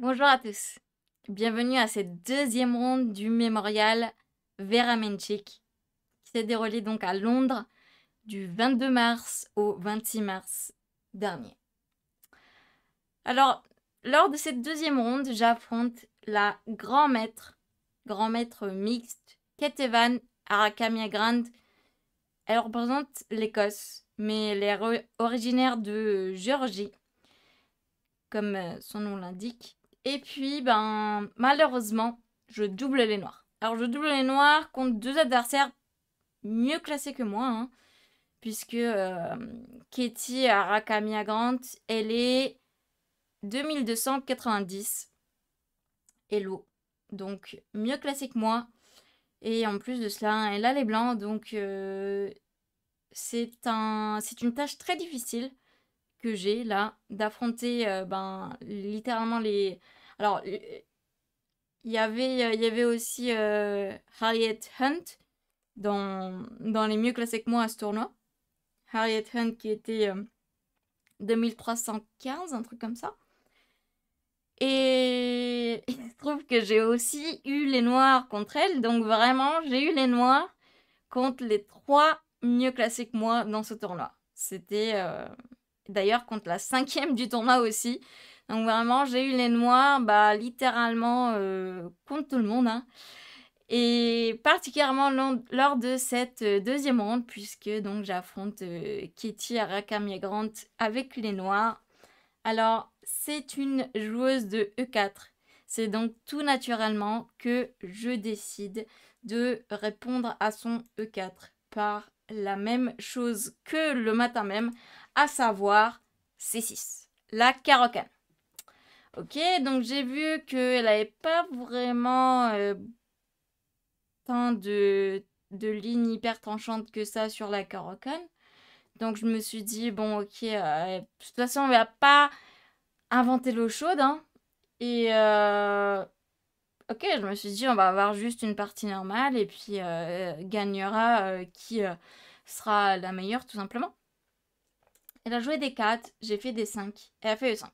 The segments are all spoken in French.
Bonjour à tous, bienvenue à cette deuxième ronde du mémorial Vera Menchik qui s'est déroulé donc à Londres du 22 mars au 26 mars dernier. Alors, lors de cette deuxième ronde, j'affronte la grand-maître mixte Ketevan Arakamiagrand. Elle représente l'Écosse, mais elle est originaire de Géorgie, comme son nom l'indique. Et puis, malheureusement, je double les noirs. Alors, je double les noirs contre deux adversaires mieux classés que moi, hein, puisque Katie Arakamia Grant, elle est 2290 Hello. Donc, mieux classée que moi. Et en plus de cela, elle a les blancs, donc c'est une tâche très difficile que j'ai là, d'affronter littéralement les... Alors, il y avait aussi Harriet Hunt dans les mieux classés que moi à ce tournoi. Harriet Hunt qui était 2315, un truc comme ça. Et il se trouve que j'ai aussi eu les noirs contre elle. Donc vraiment, j'ai eu les noirs contre les trois mieux classés que moi dans ce tournoi. C'était d'ailleurs contre la cinquième du tournoi aussi. Donc vraiment, j'ai eu les noirs, littéralement contre tout le monde, hein. Et particulièrement lors de cette deuxième ronde, puisque donc j'affronte Katie Arakamiagrant avec les noirs. Alors, c'est une joueuse de E4. C'est donc tout naturellement que je décide de répondre à son E4 par la même chose que le matin même, à savoir C6, la Caro-Kann. Ok, donc j'ai vu qu'elle n'avait pas vraiment tant de lignes hyper tranchantes que ça sur la Caro-Kann. Donc je me suis dit, bon ok, de toute façon on va pas inventer l'eau chaude, hein. Et ok, je me suis dit, on va avoir juste une partie normale et puis gagnera qui sera la meilleure tout simplement. Elle a joué des 4, j'ai fait des 5, elle a fait E5.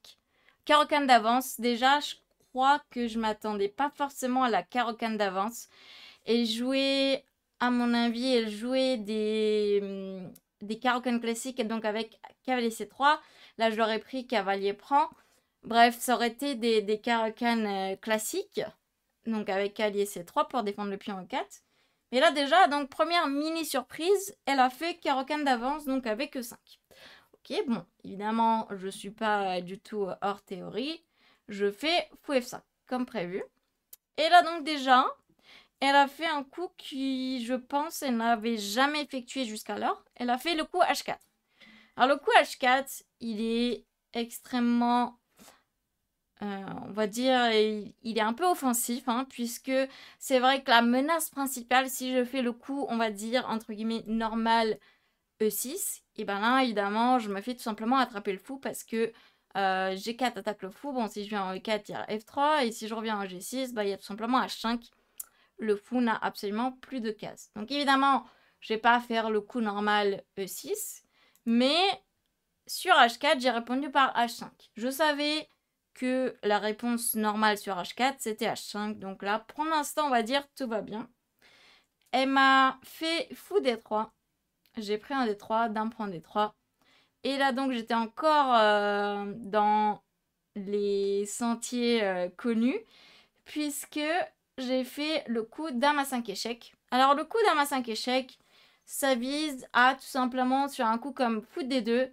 Caro-Kann d'avance, déjà je crois que je m'attendais pas forcément à la Caro-Kann d'avance. Elle jouait, à mon avis, elle jouait des Caro-Kann classiques, et donc avec cavalier C3. Là, je l'aurais pris cavalier prend. Bref, ça aurait été des Caro-Kann classiques, donc avec cavalier C3 pour défendre le pion E4. Mais là, déjà, donc première mini surprise, elle a fait Caro-Kann d'avance, donc avec E5. Ok, bon, évidemment, je suis pas du tout hors théorie. Je fais fou F5, comme prévu. Et là, donc déjà, elle a fait un coup qui, je pense, elle n'avait jamais effectué jusqu'alors. Elle a fait le coup H4. Alors le coup H4, il est extrêmement, on va dire, il est un peu offensif, hein, puisque c'est vrai que la menace principale, si je fais le coup, on va dire, entre guillemets, normal E6, et ben là, évidemment, je me fais tout simplement attraper le fou parce que G4 attaque le fou. Bon, si je viens en E4, il y a F3, et si je reviens en G6, il y a tout simplement H5. Le fou n'a absolument plus de cases. Donc évidemment, je vais pas faire le coup normal E6, mais sur H4, j'ai répondu par H5. Je savais que la réponse normale sur H4, c'était H5. Donc là, pour l'instant, on va dire tout va bien. Elle m'a fait fou D3. J'ai pris un D3, dame prend D3. Et là, donc, j'étais encore dans les sentiers connus, puisque j'ai fait le coup dame à 5 échecs. Alors, le coup dame à 5 échecs, ça vise à tout simplement, sur un coup comme fou D2,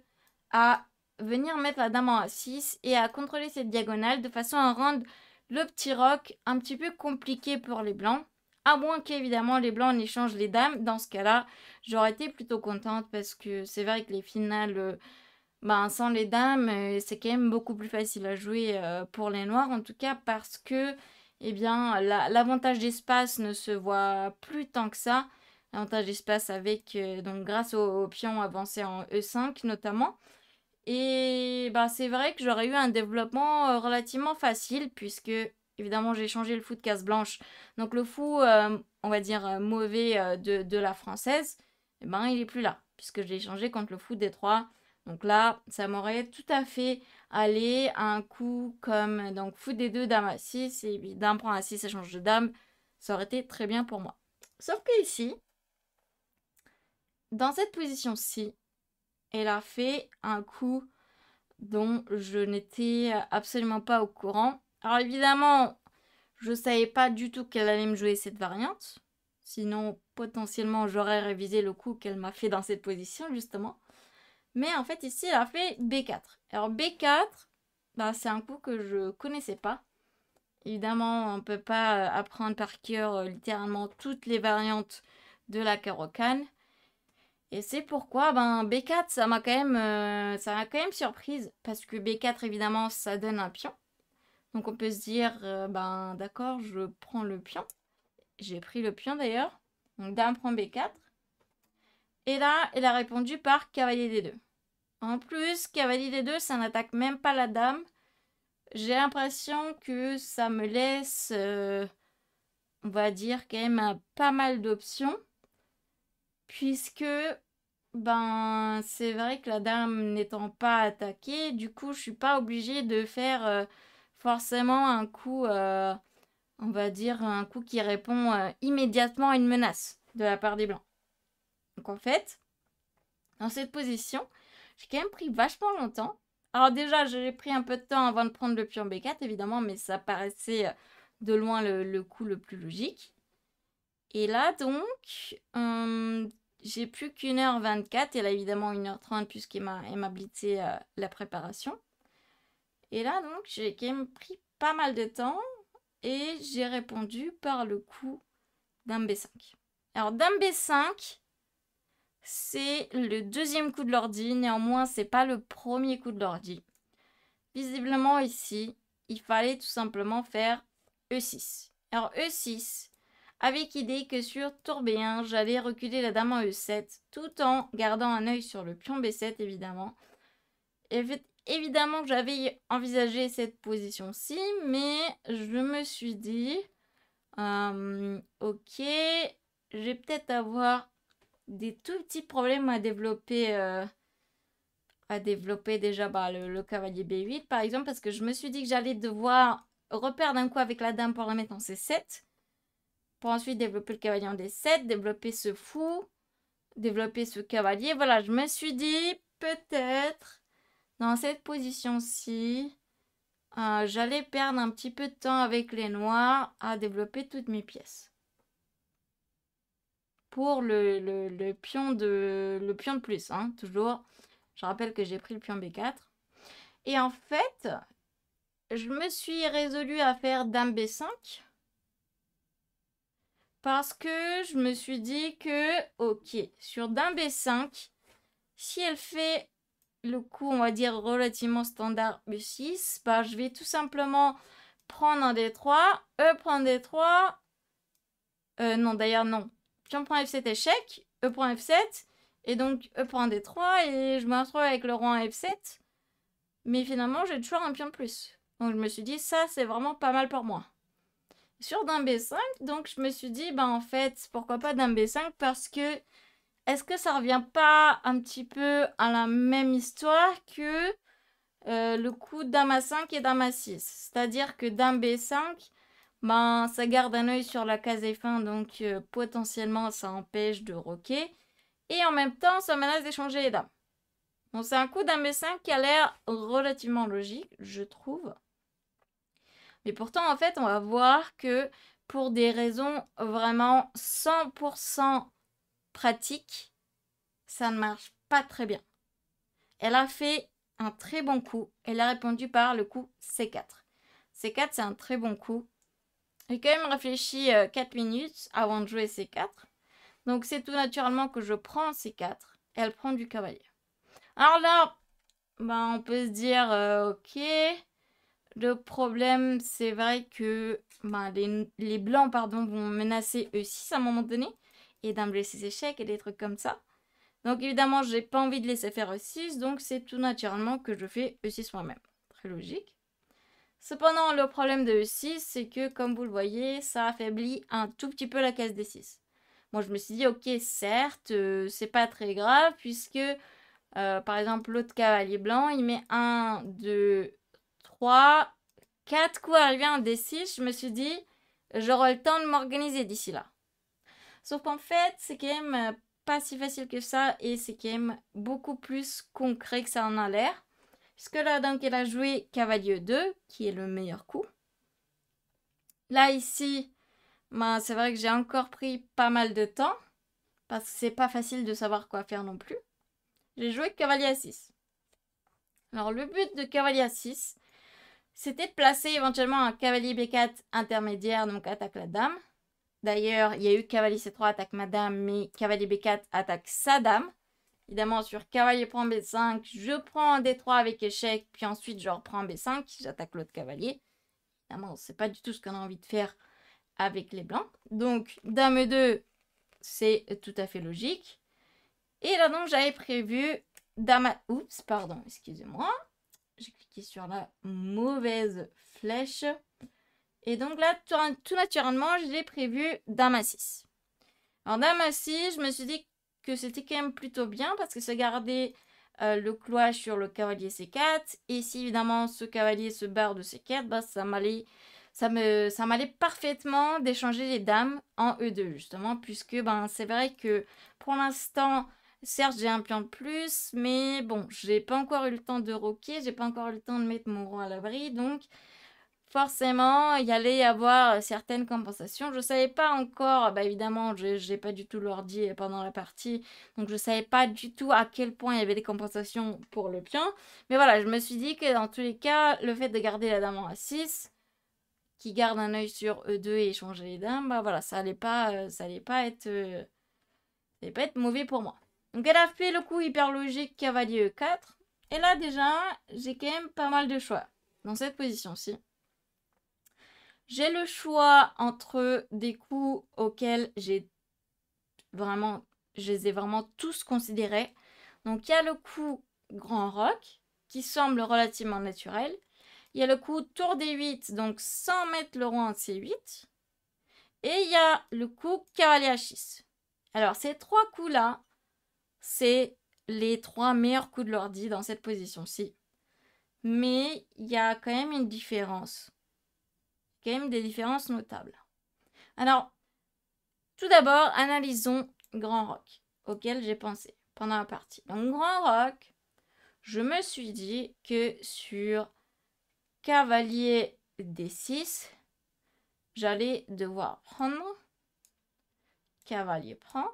à venir mettre la dame en A6 et à contrôler cette diagonale de façon à rendre le petit roc un petit peu compliqué pour les blancs. À moins qu'évidemment les blancs en échangent les dames. Dans ce cas-là, j'aurais été plutôt contente parce que c'est vrai que les finales, sans les dames, c'est quand même beaucoup plus facile à jouer pour les noirs. En tout cas parce que l'avantage d'espace ne se voit plus tant que ça. L'avantage d'espace avec, donc grâce au pion avancé en E5 notamment. Et c'est vrai que j'aurais eu un développement relativement facile puisque évidemment j'ai changé le fou de case blanche. Donc le fou, on va dire mauvais de la française, il est plus là puisque je l'ai changé contre le fou D3. Donc là, ça m'aurait tout à fait allé à un coup comme donc fou d2, dame à 6, et puis dame prend à 6, échange de dame. Ça aurait été très bien pour moi. Sauf que ici, dans cette position-ci, elle a fait un coup dont je n'étais absolument pas au courant. Alors évidemment, je ne savais pas du tout qu'elle allait me jouer cette variante. Sinon, potentiellement, j'aurais révisé le coup qu'elle m'a fait dans cette position, justement. Mais en fait, ici, elle a fait B4. Alors B4, bah, c'est un coup que je connaissais pas. Évidemment, on ne peut pas apprendre par cœur littéralement toutes les variantes de la carocane. Et c'est pourquoi ben, B4, ça m'a quand même surprise. Parce que B4, évidemment, ça donne un pion. Donc on peut se dire, ben d'accord, je prends le pion. J'ai pris le pion d'ailleurs. Donc dame prend B4. Et là, elle a répondu par cavalier D2. En plus, cavalier D2, ça n'attaque même pas la dame. J'ai l'impression que ça me laisse, on va dire, quand même pas mal d'options. Puisque, ben, c'est vrai que la dame n'étant pas attaquée, du coup, je suis pas obligée de faire forcément un coup, on va dire, un coup qui répond immédiatement à une menace de la part des blancs. Donc en fait, dans cette position, j'ai quand même pris vachement longtemps. Alors déjà, j'ai pris un peu de temps avant de prendre le pion B4, évidemment, mais ça paraissait de loin le coup le plus logique. Et là, donc, j'ai plus qu'1h24, et là, évidemment, 1h30, puisqu'il m'a blitzé la préparation. Et là, donc, j'ai quand même pris pas mal de temps, et j'ai répondu par le coup dame B5. Alors, dame B5, c'est le deuxième coup de l'ordi, néanmoins, c'est pas le premier coup de l'ordi. Visiblement, ici, il fallait tout simplement faire E6. Alors, E6, avec idée que sur tour B1, j'allais reculer la dame en E7, tout en gardant un œil sur le pion B7, évidemment. Et évidemment, j'avais envisagé cette position-ci, mais je me suis dit, ok, je vais peut-être avoir des tout petits problèmes à développer déjà bah, le cavalier B8 par exemple, parce que je me suis dit que j'allais devoir reperdre un coup avec la dame pour la mettre en C7, pour ensuite développer le cavalier en D7, développer ce fou, développer ce cavalier. Voilà, je me suis dit peut-être dans cette position-ci, j'allais perdre un petit peu de temps avec les noirs à développer toutes mes pièces. Pour le pion de plus, hein, toujours. Je rappelle que j'ai pris le pion B4. Et en fait, je me suis résolue à faire dame B5. Parce que je me suis dit que, ok, sur dame B5, si elle fait le coup, on va dire, relativement standard E6, bah, je vais tout simplement prendre un D3, E prend D3. Non, d'ailleurs, non. Pion prend F7 échec, E prend F7, et donc E prend D3, et je me retrouve avec le roi en F7. Mais finalement, j'ai toujours un pion de plus. Donc je me suis dit, ça, c'est vraiment pas mal pour moi. Sur dame B5, donc je me suis dit, bah en fait, pourquoi pas dame B5 parce que est-ce que ça revient pas un petit peu à la même histoire que le coup dame A5 et dame A6? C'est-à-dire que dame B5, ben ça garde un œil sur la case F1, donc potentiellement ça empêche de roquer. Et en même temps, ça menace d'échanger les dames. Donc c'est un coup dame B5 qui a l'air relativement logique, je trouve. Mais pourtant, en fait, on va voir que pour des raisons vraiment 100% pratiques, ça ne marche pas très bien. Elle a fait un très bon coup. Elle a répondu par le coup C4. C4, c'est un très bon coup. J'ai quand même réfléchi 4 minutes avant de jouer C4. Donc c'est tout naturellement que je prends C4. Et elle prend du cavalier. Alors là, ben, on peut se dire, ok... Le problème, c'est vrai que ben, les blancs vont menacer E6 à un moment donné. Et dame B6 échec et des trucs comme ça. Donc évidemment, j'ai pas envie de laisser faire E6. Donc c'est tout naturellement que je fais E6 moi-même. Très logique. Cependant, le problème de E6, c'est que comme vous le voyez, ça affaiblit un tout petit peu la case D6. Moi, je me suis dit, ok, certes, c'est pas très grave puisque Par exemple, l'autre cavalier blanc, il met 1, 2, 3, 4 coups arrivés en D6. Je me suis dit, j'aurai le temps de m'organiser d'ici là. Sauf qu'en fait, c'est quand même pas si facile que ça et c'est quand même beaucoup plus concret que ça en a l'air. Puisque là, donc, elle a joué cavalier 2, qui est le meilleur coup. Là, ici, ben, c'est vrai que j'ai encore pris pas mal de temps. Parce que c'est pas facile de savoir quoi faire non plus. J'ai joué cavalier à 6. Alors, le but de cavalier à 6, c'était de placer éventuellement un cavalier B4 intermédiaire, donc attaque la dame. D'ailleurs, il y a eu cavalier C3 attaque ma dame, mais cavalier B4 attaque sa dame. Évidemment, sur cavalier prend B5, je prends un D3 avec échec, puis ensuite je reprends B5, j'attaque l'autre cavalier. Évidemment, c'est pas du tout ce qu'on a envie de faire avec les blancs. Donc, dame E2, c'est tout à fait logique. Et là, donc, j'avais prévu dame à... Oups, pardon, excusez-moi. J'ai cliqué sur la mauvaise flèche. Et donc là, tout naturellement, j'ai prévu dame à 6. Alors, dame à 6, je me suis dit que c'était quand même plutôt bien parce que ça gardait le cloche sur le cavalier C4. Et si évidemment ce cavalier se barre de C4, bah, ça m'allait parfaitement d'échanger les dames en E2 justement, puisque ben, c'est vrai que pour l'instant, certes j'ai un pion de plus, mais bon, j'ai pas encore eu le temps de roquer, j'ai pas encore eu le temps de mettre mon roi à l'abri, donc forcément, il y allait y avoir certaines compensations. Je ne savais pas encore, bah évidemment, je n'ai pas du tout l'ordi pendant la partie, donc je ne savais pas du tout à quel point il y avait des compensations pour le pion. Mais voilà, je me suis dit que dans tous les cas, le fait de garder la dame en A6, qui garde un œil sur E2 et échanger les dames, bah voilà, ça allait pas être mauvais pour moi. Donc elle a fait le coup hyper logique cavalier E4, et là déjà, j'ai quand même pas mal de choix dans cette position-ci. J'ai le choix entre des coups auxquels je les ai vraiment tous considérés. Donc il y a le coup grand roc, qui semble relativement naturel. Il y a le coup tour D8, donc sans mettre le roi en C8. Et il y a le coup cavalier H6. Alors ces trois coups-là, c'est les trois meilleurs coups de l'ordi dans cette position-ci. Mais il y a quand même une différence. Quand même des différences notables. Alors, tout d'abord, analysons Grand Rock, auquel j'ai pensé pendant la partie. Donc, Grand Rock, je me suis dit que sur cavalier D6, j'allais devoir prendre. Cavalier prend.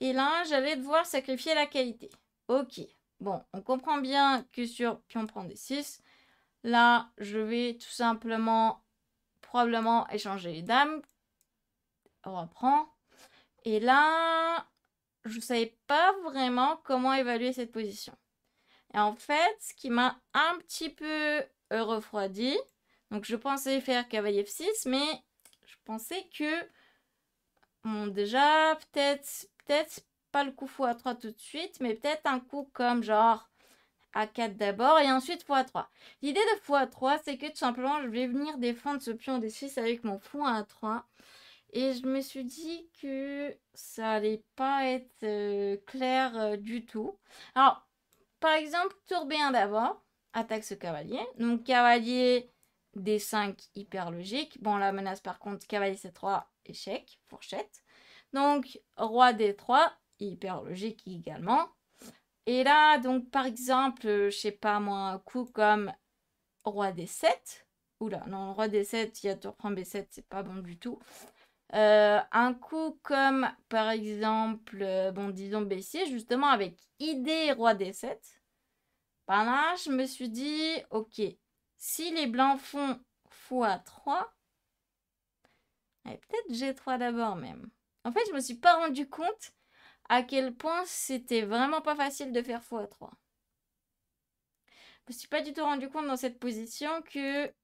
Et là, j'allais devoir sacrifier la qualité. Ok. Bon, on comprend bien que sur pion prend D6, là, je vais tout simplement, probablement échanger les dames. On reprend. Et là, je ne savais pas vraiment comment évaluer cette position. Et en fait, ce qui m'a un petit peu refroidi, donc je pensais faire cavalier F6, mais je pensais que, bon, déjà, peut-être pas le coup x3 tout de suite, mais peut-être un coup comme genre A4 d'abord et ensuite x3. L'idée de x3, c'est que tout simplement, je vais venir défendre ce pion D6 avec mon fou à A3. Et je me suis dit que ça allait pas être clair du tout. Alors, par exemple, tour B1 d'abord, attaque ce cavalier. Donc, cavalier D5, hyper logique. Bon, la menace par contre, cavalier C3, échec, fourchette. Donc, roi D3, hyper logique également. Et là, donc, par exemple, je sais pas moi, un coup comme roi D7. Oula, non, roi D7, il y a tour prend B7, c'est pas bon du tout. Un coup comme par exemple, bon disons B6, justement avec idée roi D7. Ben là, je me suis dit, ok, si les blancs font x3, peut-être G3 d'abord même. En fait, je me suis pas rendu compte à quel point c'était vraiment pas facile de faire x3. Je me suis pas du tout rendu compte dans cette position que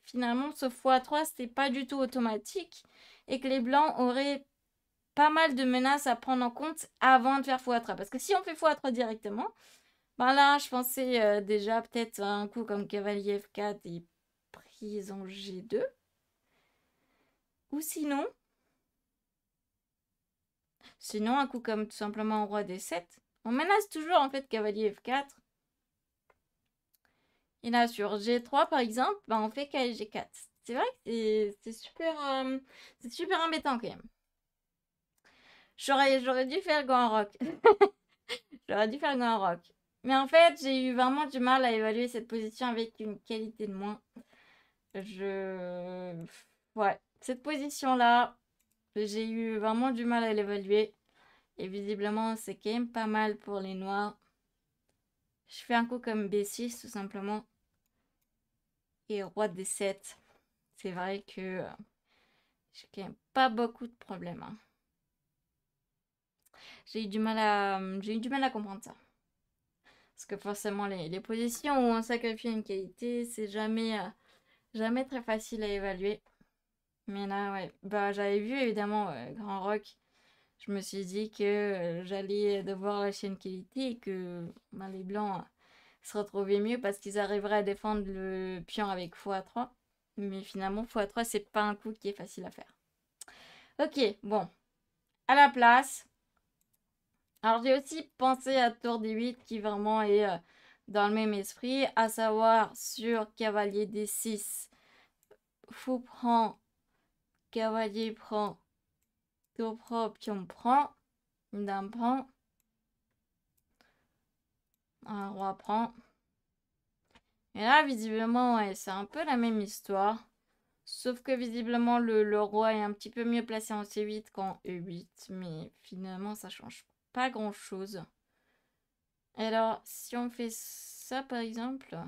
finalement ce x3 c'était pas du tout automatique et que les blancs auraient pas mal de menaces à prendre en compte avant de faire x3. Parce que si on fait x3 directement, ben là, je pensais déjà peut-être un coup comme cavalier F4 et prise en G2. Ou sinon un coup comme tout simplement roi D7 On menace toujours en fait cavalier F4. Et là sur G3 par exemple, bah, on fait cavalier G4. C'est vrai que c'est super embêtant quand même. J'aurais dû faire grand rock. J'aurais dû faire grand rock. Mais en fait, j'ai eu vraiment du mal à évaluer cette position avec une qualité de moins. Je... Ouais, cette position-là, j'ai eu vraiment du mal à l'évaluer. Et visiblement, c'est quand même pas mal pour les noirs. Je fais un coup comme B6 tout simplement. Et roi D7. C'est vrai que j'ai quand même pas beaucoup de problèmes, hein. J'ai eu du mal à comprendre ça. Parce que forcément, les positions où on sacrifie une qualité, c'est jamais très facile à évaluer. Mais là, ouais, bah, j'avais vu évidemment Grand Rock. Je me suis dit que j'allais devoir lâcher une qualité et que bah, les blancs se retrouvaient mieux parce qu'ils arriveraient à défendre le pion avec x3. Mais finalement, x3, c'est pas un coup qui est facile à faire. Ok, bon. À la place. Alors, j'ai aussi pensé à tour D8 qui vraiment est dans le même esprit, à savoir sur cavalier D6. Fou prend, cavalier prend, tour prend, pion prend, dame prend, un roi prend. Et là, visiblement, ouais, c'est un peu la même histoire. Sauf que visiblement, le roi est un petit peu mieux placé en C8 qu'en E8. Mais finalement, ça change pas grand-chose. Alors, si on fait ça, par exemple...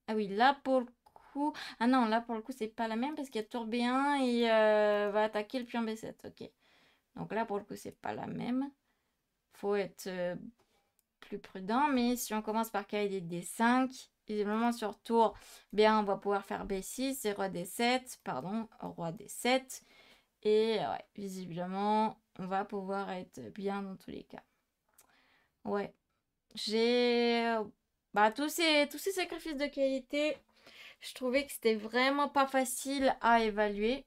Ah oui, là, pour le coup... Ah non, là, pour le coup, c'est pas la même parce qu'il y a tour B1 et va attaquer le pion B7. Ok. Donc là, pour le coup, c'est pas la même. Faut être plus prudent. Mais si on commence par cavalier D5, visiblement sur tour B1, on va pouvoir faire B6 et roi D7. Pardon, roi D7. Et ouais, visiblement, on va pouvoir être bien dans tous les cas. Ouais. J'ai... Bah, tous ces sacrifices de qualité, je trouvais que c'était vraiment pas facile à évaluer.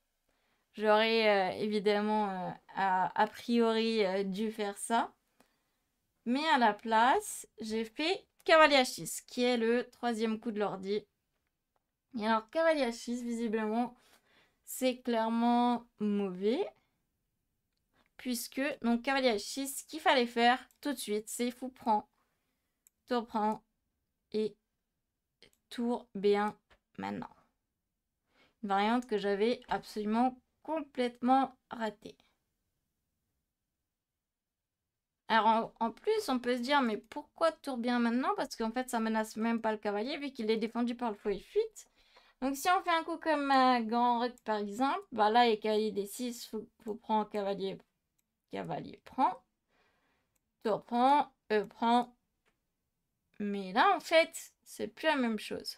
J'aurais évidemment a priori dû faire ça. Mais à la place, j'ai fait cavalier H6, qui est le troisième coup de l'ordi. Et alors, cavalier H6, visiblement, c'est clairement mauvais. Puisque, donc, cavalier H6, ce qu'il fallait faire tout de suite, c'est fou prend, tour prend et tour B1 maintenant. Une variante que j'avais absolument complètement ratée. Alors en plus, on peut se dire, mais pourquoi tour bien maintenant? Parce qu'en fait, ça menace même pas le cavalier vu qu'il est défendu par le fou et fuite. Donc si on fait un coup comme grand roc par exemple, bah là, il y a cavalier D6, faut prendre cavalier, cavalier prend, tour prend, prend. Mais là, en fait, c'est plus la même chose.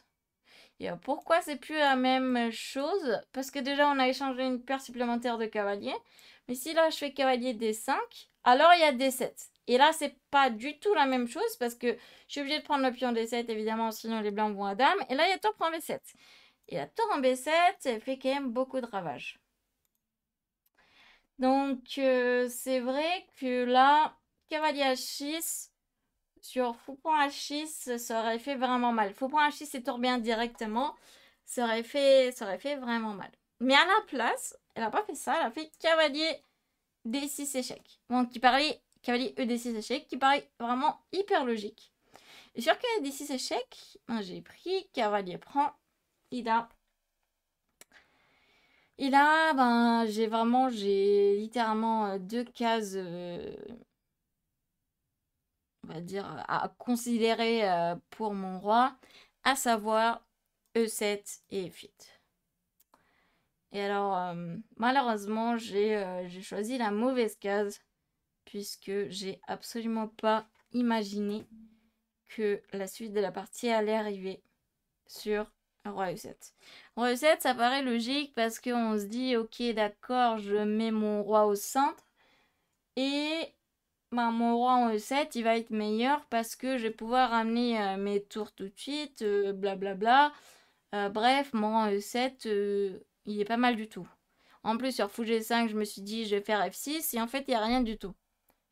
Et pourquoi c'est plus la même chose? Parce que déjà, on a échangé une paire supplémentaire de cavaliers. Mais si là, je fais cavalier D5, alors il y a D7. Et là, c'est pas du tout la même chose parce que je suis obligée de prendre le pion D7, évidemment, sinon les blancs vont à dame. Et là, il y a tour prend B7. Et la tour en B7, elle fait quand même beaucoup de ravages. Donc, c'est vrai que là, cavalier H6, sur fou prend H6, ça aurait fait vraiment mal. Fou prend H6 et tour bien directement, ça aurait fait vraiment mal. Mais à la place, elle a pas fait ça, elle a fait cavalier D6 échec. Bon, qui paraît cavalier ED6 échec, qui paraît vraiment hyper logique. Et sur cavalier D6 échec, j'ai pris cavalier prend, Ida. Et là, ben, j'ai littéralement deux cases, on va dire, à considérer pour mon roi, à savoir E7 et F8. Et alors, malheureusement, j'ai choisi la mauvaise case, puisque j'ai absolument pas imaginé que la suite de la partie allait arriver sur roi E7. Roi E7, ça paraît logique parce qu'on se dit, ok, d'accord, je mets mon roi au centre, et ben, mon roi en E7, il va être meilleur parce que je vais pouvoir ramener mes tours tout de suite, blablabla. Bref, mon roi en E7, il est pas mal du tout. En plus, sur fou G5, je me suis dit, je vais faire F6, et en fait, il n'y a rien du tout.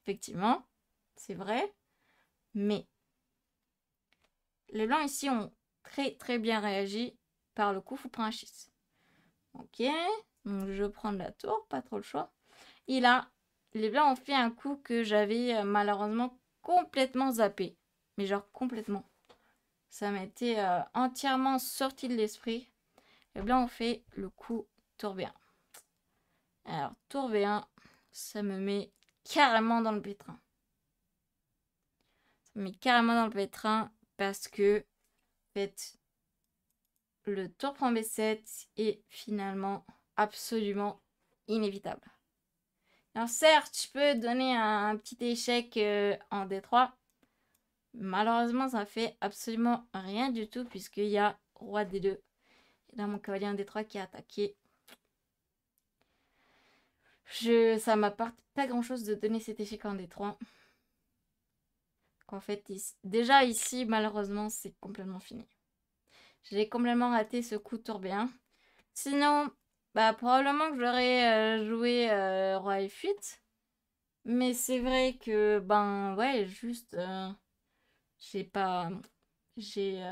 Effectivement, c'est vrai. Mais les blancs ici ont très bien réagi. Par le coup, faut prendre un 6. Ok, donc je prends de la tour, pas trop le choix. Et là, les blancs ont fait un coup que j'avais malheureusement complètement zappé. Mais genre complètement. Ça m'était entièrement sorti de l'esprit. Les blancs ont fait le coup tour B1. Alors, tour B1, ça me met carrément dans le pétrin. Ça me met carrément dans le pétrin parce que, en fait, le tour prend B7 est finalement absolument inévitable. Alors certes, je peux donner un petit échec en D3. Malheureusement, ça fait absolument rien du tout puisqu'il y a roi D2. Et là, mon cavalier en D3 qui a attaqué. Ça m'apporte pas grand-chose de donner cet échec en D3. En fait, déjà ici, malheureusement, c'est complètement fini. J'ai complètement raté ce coup tour B1. Sinon, bah, probablement que j'aurais joué roi F8. Mais c'est vrai que, ben, ouais, juste, j'ai pas... J'ai...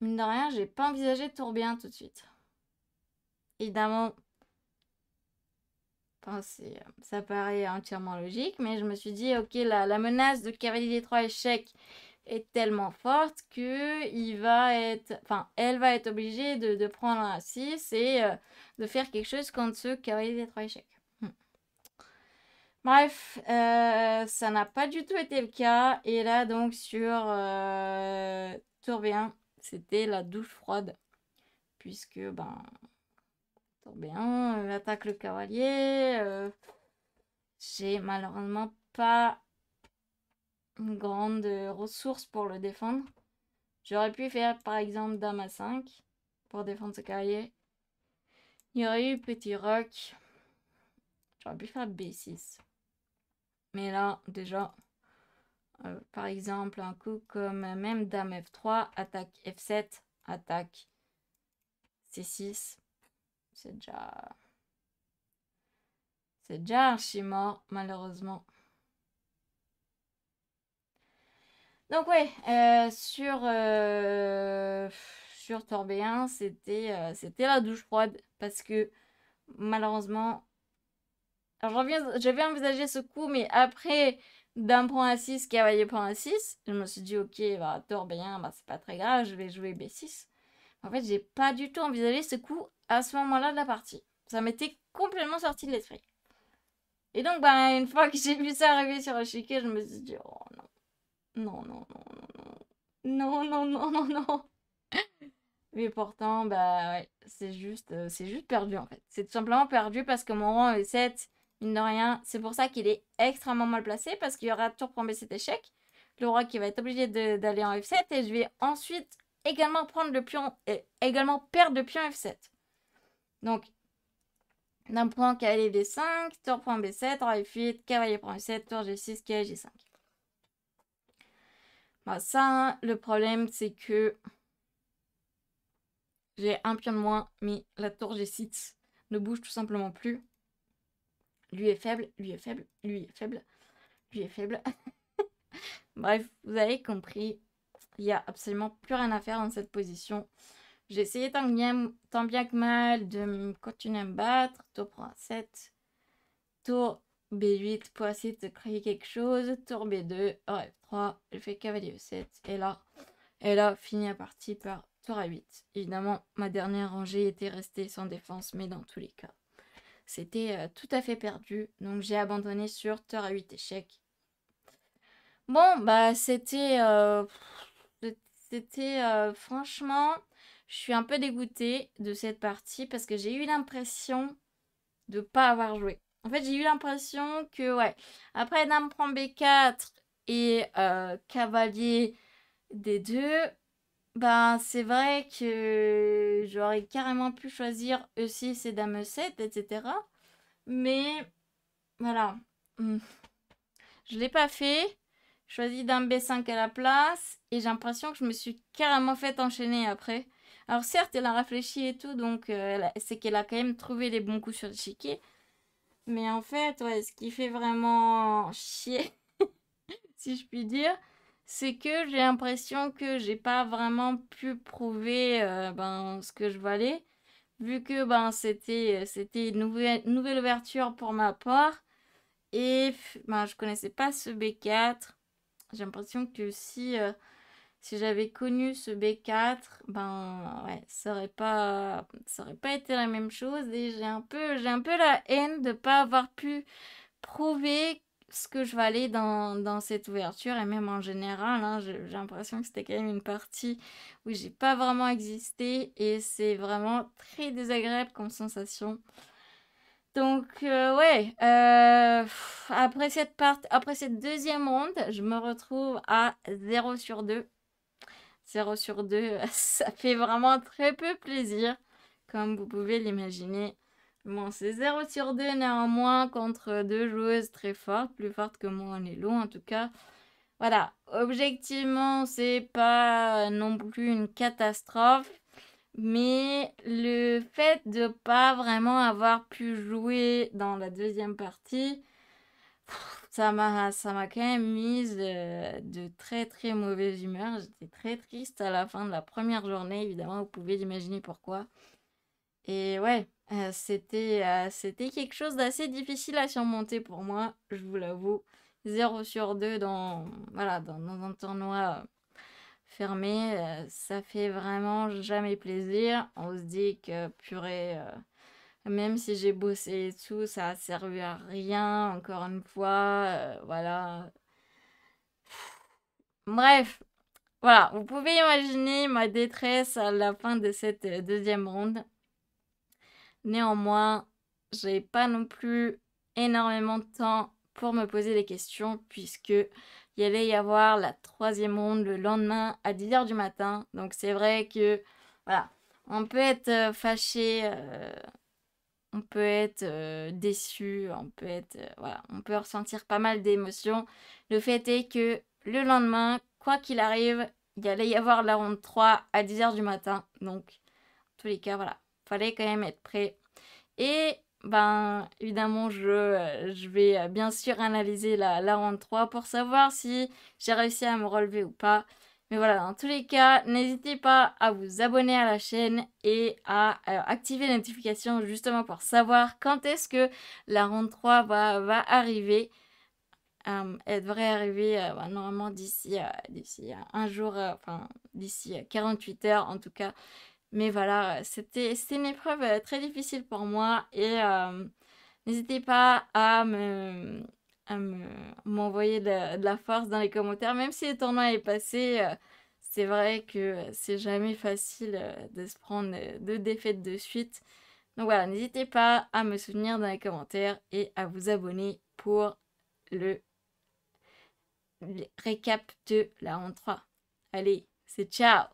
mine de rien, j'ai pas envisagé tour B1 tout de suite. Évidemment, enfin, ça paraît entièrement logique, mais je me suis dit, ok, la menace de cavalier D3 échec est tellement forte que elle va être obligée de prendre un 6 et de faire quelque chose contre ce cavalier D3 échec. Bref, ça n'a pas du tout été le cas. Et là, donc, sur tour B1, c'était la douche froide. Puisque, ben, tour B1, attaque le cavalier. J'ai malheureusement pas une grande ressource pour le défendre. J'aurais pu faire, par exemple, dame à 5 pour défendre ce cavalier. Il y aurait eu petit roc. J'aurais pu faire B6. Mais là, déjà... par exemple, un coup comme même dame F3, attaque F7, attaque C6. C'est déjà archi mort, malheureusement. Donc ouais, sur tour B1, c'était la douche froide. Parce que, malheureusement... Alors j'avais envisagé ce coup, mais après... Dame prend A6, cavalier prend A6. Je me suis dit, ok, bah, tour B1, bah, c'est pas très grave, je vais jouer B6. En fait, j'ai pas du tout envisagé ce coup à ce moment-là de la partie. Ça m'était complètement sorti de l'esprit. Et donc, bah, une fois que j'ai vu ça arriver sur le chiquet, je me suis dit, oh non. Non, non, non, non, non. Non, non, non, non, non. Mais pourtant, bah, ouais, c'est juste perdu en fait. C'est tout simplement perdu parce que mon rang est 7, mine de rien. C'est pour ça qu'il est extrêmement mal placé parce qu'il y aura tour pour cet échec. Le roi qui va être obligé d'aller en F7 et je vais ensuite également prendre le pion et également perdre le pion F7. Donc, d'un point cavalier D5, tour point B7, roi F8, cavalier prend F7, tour G6, cavalier G5. Bah, ça, le problème, c'est que j'ai un pion de moins, mais la tour G6 ne bouge tout simplement plus. Lui est faible, lui est faible, lui est faible, lui est faible. Bref, vous avez compris, il n'y a absolument plus rien à faire dans cette position. J'ai essayé tant bien que mal de continuer à me battre. Tour prend 7, tour B8 pour essayer de créer quelque chose. Tour B2, roi F3, je fais cavalier E7. Et là, elle a fini la partie par tour A8. Évidemment, ma dernière rangée était restée sans défense, mais dans tous les cas, c'était tout à fait perdu. Donc j'ai abandonné sur tour A8 échec. Bon, bah c'était... franchement, je suis un peu dégoûtée de cette partie parce que j'ai eu l'impression de pas avoir joué. En fait, j'ai eu l'impression que, ouais, après dame prend B4 et cavalier D2, ben c'est vrai que j'aurais carrément pu choisir E6 et dame E7, etc. Mais voilà, je l'ai pas fait. Choisi dame B5 à la place et j'ai l'impression que je me suis carrément fait enchaîner après. Alors certes, elle a réfléchi et tout, donc c'est qu'elle a quand même trouvé les bons coups sur l'échiquier. Mais en fait, ouais, ce qui fait vraiment chier, si je puis dire, c'est que j'ai l'impression que j'ai pas vraiment pu prouver ce que je valais, vu que c'était une nouvelle ouverture pour ma part, et je connaissais pas ce B4. J'ai l'impression que si j'avais connu ce B4, ouais, ça aurait pas été la même chose, et j'ai un peu la haine de pas avoir pu prouver ce que je valais dans cette ouverture, et même en général, hein, j'ai l'impression que c'était quand même une partie où j'ai pas vraiment existé, et c'est vraiment très désagréable comme sensation. Donc, ouais, après cette deuxième ronde, je me retrouve à 0/2. 0/2, ça fait vraiment très peu plaisir, comme vous pouvez l'imaginer. Bon, c'est 0/2 néanmoins contre deux joueuses très fortes, plus fortes que moi en Elo en tout cas. Voilà, objectivement, c'est pas non plus une catastrophe, mais le fait de pas vraiment avoir pu jouer dans la deuxième partie, ça m'a quand même mise de très très mauvaise humeur. J'étais très triste à la fin de la première journée, évidemment, vous pouvez l'imaginer pourquoi. Et ouais, c'était quelque chose d'assez difficile à surmonter pour moi, je vous l'avoue. 0/2 dans un tournoi fermé, ça fait vraiment jamais plaisir. On se dit que purée, même si j'ai bossé et tout, ça a servi à rien, encore une fois, voilà. Bref, voilà, vous pouvez imaginer ma détresse à la fin de cette deuxième ronde. Néanmoins, j'ai pas non plus énormément de temps pour me poser des questions, puisque il allait y avoir la troisième ronde le lendemain à 10h du matin. Donc c'est vrai que, voilà, on peut être fâché, on peut être déçu, on peut être, voilà, on peut ressentir pas mal d'émotions. Le fait est que le lendemain, quoi qu'il arrive, il allait y avoir la ronde 3 à 10h du matin. Donc, en tous les cas, voilà, fallait quand même être prêt. Et évidemment, je vais bien sûr analyser la ronde 3 pour savoir si j'ai réussi à me relever ou pas. Mais voilà, dans tous les cas, n'hésitez pas à vous abonner à la chaîne et à activer les notifications justement pour savoir quand est-ce que la ronde 3 va arriver. Elle devrait arriver normalement d'ici un jour, d'ici 48 heures en tout cas. Mais voilà, c'était une épreuve très difficile pour moi, et n'hésitez pas m'envoyer de la force dans les commentaires. Même si le tournoi est passé, c'est vrai que c'est jamais facile de se prendre deux défaites de suite. Donc voilà, n'hésitez pas à me soutenir dans les commentaires et à vous abonner pour le récap de la ronde 3. Allez, c'est ciao!